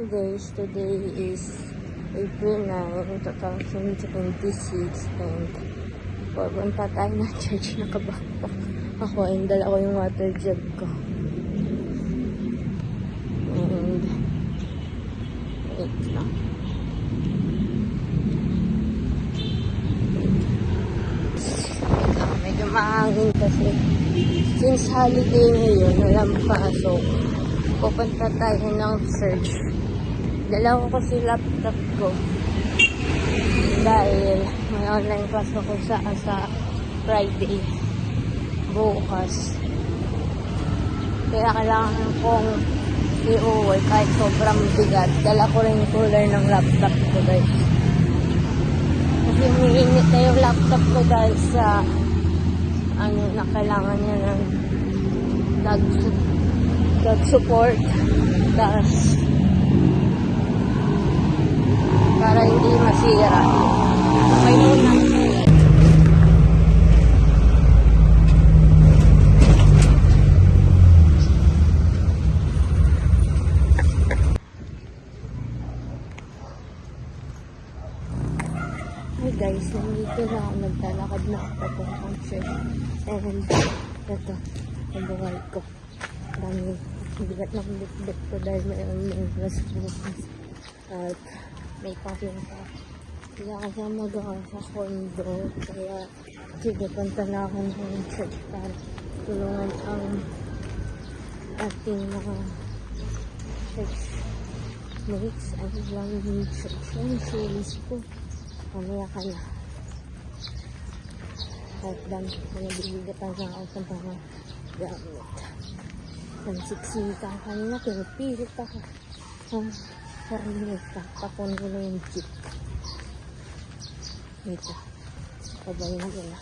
guys, today is April 9, 2026 and pupunta tayo na church. Nakabackpack ako and dala ko yung water jug ko. And wait lang. Medyo maangin kasi since holiday ngayon, walang pasok. Pupunta tayo ng church. Dala ko kasi laptop ko dahil may online class ako sa Friday bukas. Kaya kailangan kong i-uwi kahit sobrang bigat. Dala ko rin yung cooler ng laptop ko guys. Kasi umiinit na yung laptop ko dahil sa na kailangan niya ng support tapos para hindi masira. Okay muna. Hi guys, nandito na ako, naglalakad na ako papuntang church and ito, ang buhay ko. Dami, bigat ng bitbit ko dahil may class bukas at may packing pa. Kaya kasi magawa sa condo, kaya sige, punta na ako ng church para tulungan ang ating mga church mates at lang yung church. Yung series ko. Mamaya ka na. At dami ko nabibigatan na ako sa mga gamit. Ang siksika kanina, pinipilit ako. Ang karinita, tapon ko na yung jeep. Ito. Pabayin ko na.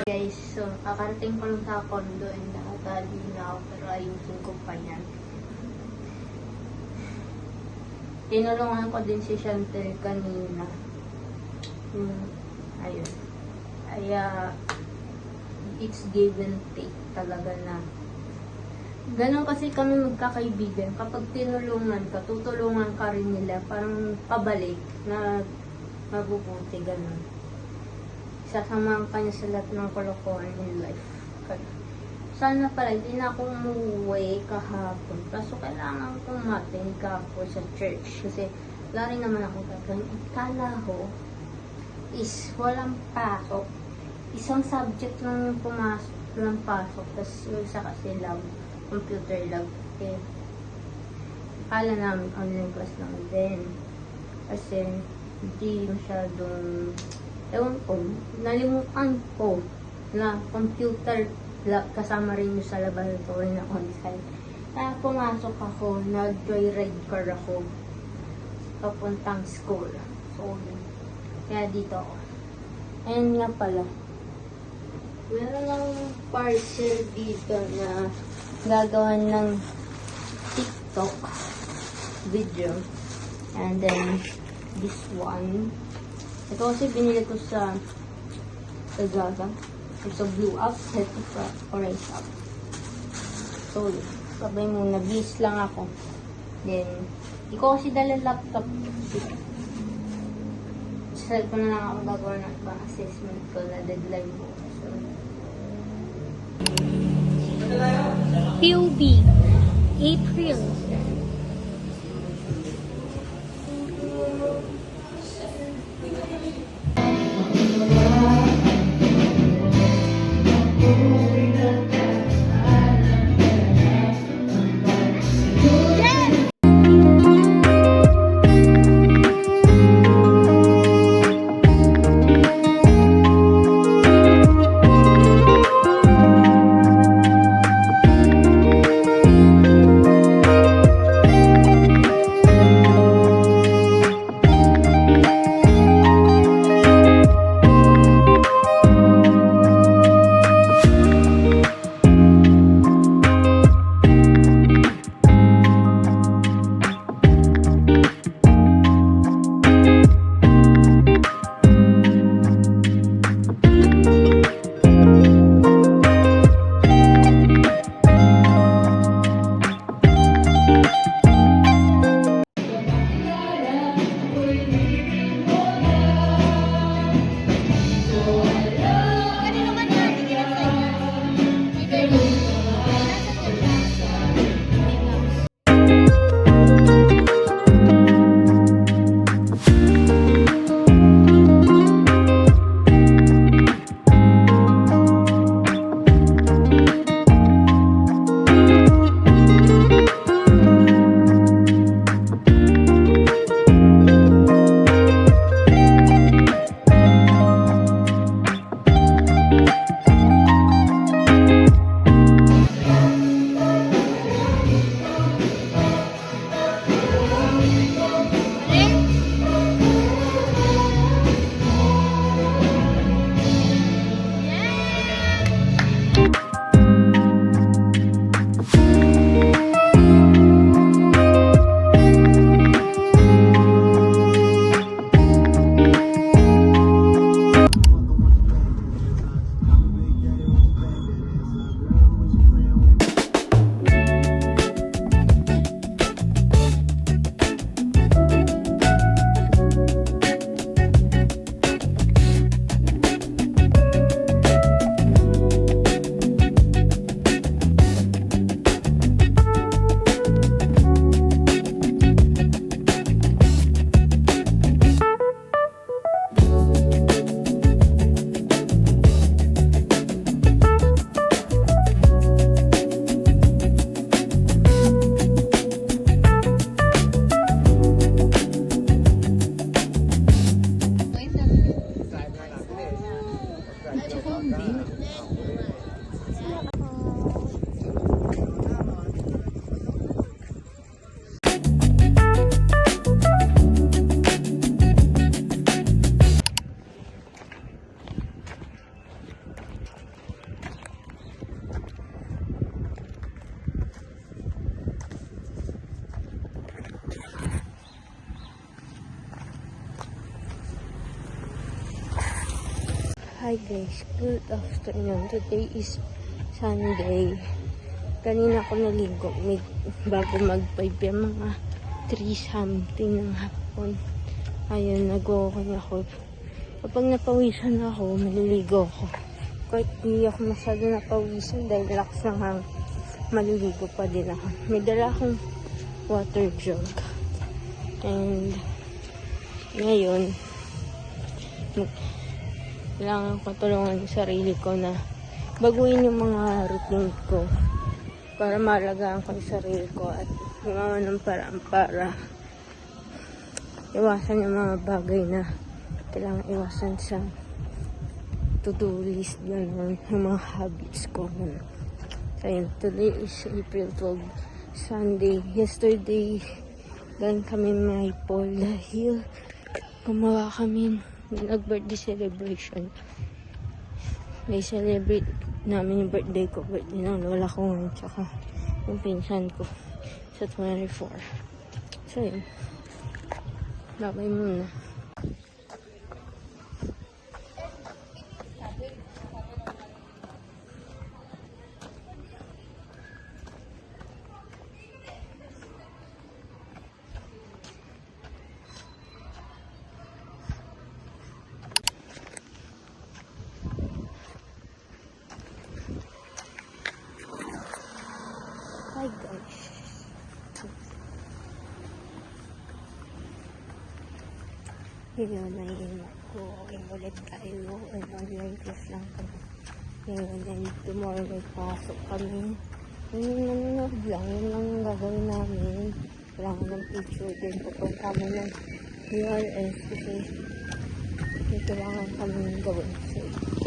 Guys, so kakarating ko lang sa condo and nakatali na ako pero ayusin ko pa yan. Tinulungan ko din si Chantel kanina. Ayun. It's give and take talaga na. Ganon kasi kami magkakaibigan. Kapag tinulungan ka, tutulungan ka rin nila. Parang pabalik na mabubuti, ganon. Sasamahan ka niya sa lahat ng kalokohan in life. Sana pala, hindi na ako umuwi kahapon. Kaso kailangan kong matin kahapon sa church. Kasi wala rin naman akong gagawin. Kala ko is walang pasok. Isang subject lang yung pumasok, walang pasok. Tapos yung isa kasi lab, computer lab. Eh, kala namin online class lang din. Kasi hindi masyadong ewan ko, nalimutan ko na computer kasama rin yung sa laboratory na on-site. Kaya pumasok ako, nag-joyride car ako papuntang school. So, kaya dito ako. Ayan nga pala. Meron lang parcel dito na gagawan ng TikTok video. And then, this one. Ito kasi binili ko sa Lazada. Ito blue up, ito orange up. So, sabay muna, bis lang ako. Then, di ko kasi dala laptop. Sa cellphone na lang ako gagawa ng pang-assessment ko na deadline mo. So, POV April. Hi guys, good afternoon. Today is Sunday. Kanina ako naligo, bago mag-5 yung mga 3 something ng hapon. Ayun, nag-walking ako. Kapag napawisan ako, maliligo ako. Kahit di ako masyado napawisan dahil lakas ng hang, maliligo pa din ako. May dala akong water jug. And ngayon, kailangan ko tulungan yung sarili ko na baguhin yung mga routine ko para malagaan ko yung sarili ko at gumawa ng paraan para iwasan yung mga bagay na kailangan iwasan sa to-do list gano'n, yung mga habits ko. Ganun. So, yun, today is April 12, Sunday. Yesterday, galing kami may Paul dahil gumawa kami nag-birthday celebration. May celebrate namin yung birthday ko, birthday ng lola ko ngayon, tsaka yung pinsan ko sa 24. So, yun. Babay muna. Hi guys. Ngayon ay mag-going ulit tayo. Online class lang kami. Ngayon and tomorrow may pasok kami. Nanonood lang. Yun lang ang gagawin namin. Kailangan ng picture din. Pupunta mo ng URS kasi may kailangan kami gawin. So,